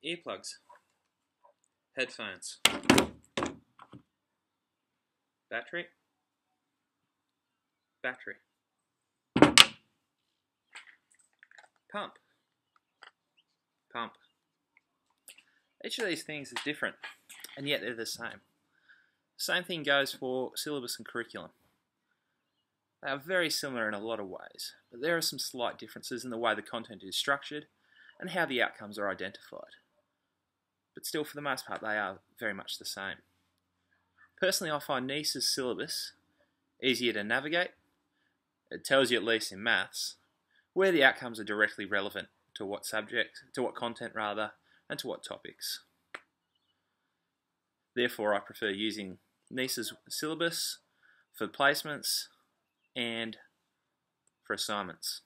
earplugs, headphones, battery, pump. Each of these things is different, and yet they're the same. Same thing goes for syllabus and curriculum. They are very similar in a lot of ways, but there are some slight differences in the way the content is structured and how the outcomes are identified. But still, for the most part, they are very much the same. Personally, I find NEIS's syllabus easier to navigate. It tells you, at least in maths, where the outcomes are directly relevant to what subject, to what content rather, and to what topics. Therefore, I prefer using NEIS's syllabus for placements and for assignments.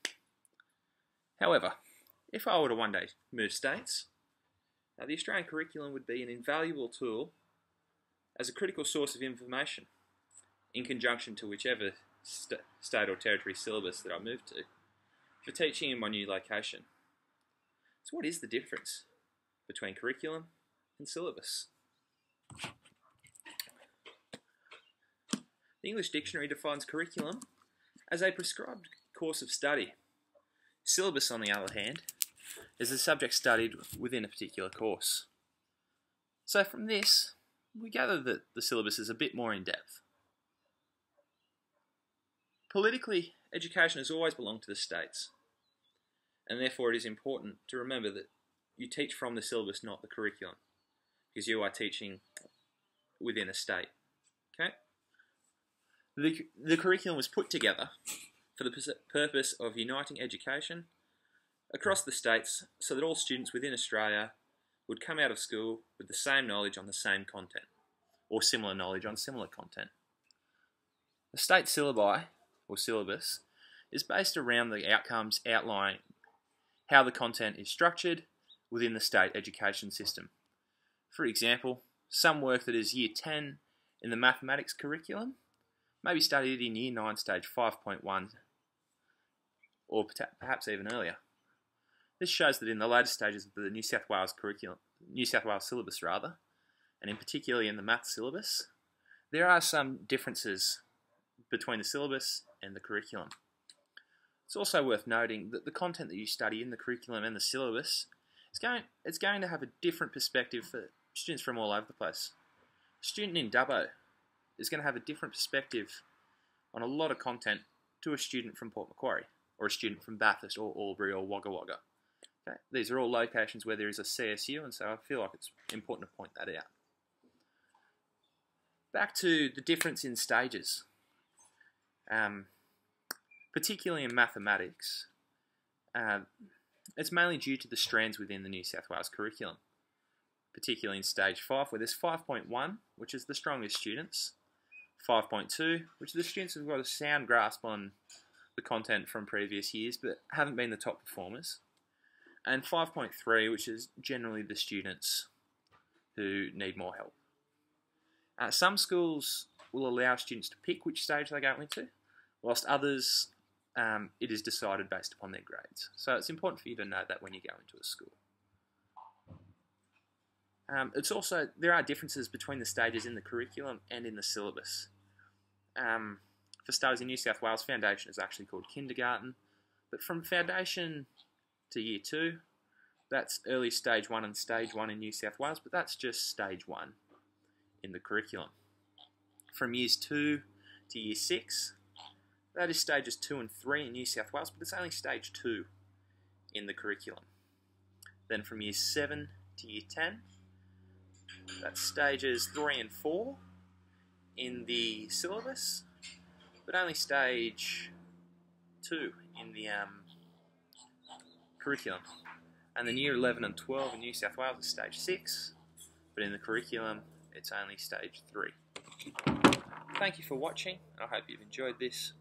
However, if I were to one day move states, the Australian curriculum would be an invaluable tool as a critical source of information in conjunction to whichever state or territory syllabus that I move to for teaching in my new location. So what is the difference between curriculum and syllabus? The English Dictionary defines curriculum as a prescribed course of study. Syllabus, on the other hand, is the subject studied within a particular course. So from this, we gather that the syllabus is a bit more in depth. Politically, education has always belonged to the states, and therefore it is important to remember that you teach from the syllabus, not the curriculum, because you are teaching within a state. Okay? The curriculum was put together for the purpose of uniting education across the states so that all students within Australia would come out of school with the same knowledge on the same content, or similar knowledge on similar content. The state syllabi, or syllabus, is based around the outcomes outlining how the content is structured within the state education system. For example, some work that is Year 10 in the mathematics curriculum may be studied in Year 9 stage 5.1 or perhaps even earlier. This shows that in the later stages of the New South Wales syllabus, and in particularly in the maths syllabus, there are some differences between the syllabus and the curriculum. It's also worth noting that the content that you study in the curriculum and the syllabus is going to have a different perspective for students from all over the place. A student in Dubbo is going to have a different perspective on a lot of content to a student from Port Macquarie, or a student from Bathurst or Albury or Wagga Wagga. Okay? These are all locations where there is a CSU, and so I feel like it's important to point that out. Back to the difference in stages. Particularly in mathematics, it's mainly due to the strands within the New South Wales curriculum, particularly in stage 5, where there's 5.1, which is the strongest students, 5.2, which are the students who've got a sound grasp on the content from previous years but haven't been the top performers, and 5.3, which is generally the students who need more help. Some schools will allow students to pick which stage they go into, whilst others, it is decided based upon their grades. So it's important for you to know that when you go into a school. There are differences between the stages in the curriculum and in the syllabus. For starters, in New South Wales, foundation is actually called kindergarten, but from foundation to Year 2, that's early stage 1 and stage 1 in New South Wales, but that's just stage 1 in the curriculum. From Years 2 to Year 6, that is stages 2 and 3 in New South Wales, but it's only stage 2 in the curriculum. Then from Year 7 to Year 10, that's stages 3 and 4 in the syllabus, but only stage 2 in the curriculum. And then Year 11 and 12 in New South Wales is stage 6, but in the curriculum it's only stage 3. Thank you for watching, and I hope you've enjoyed this.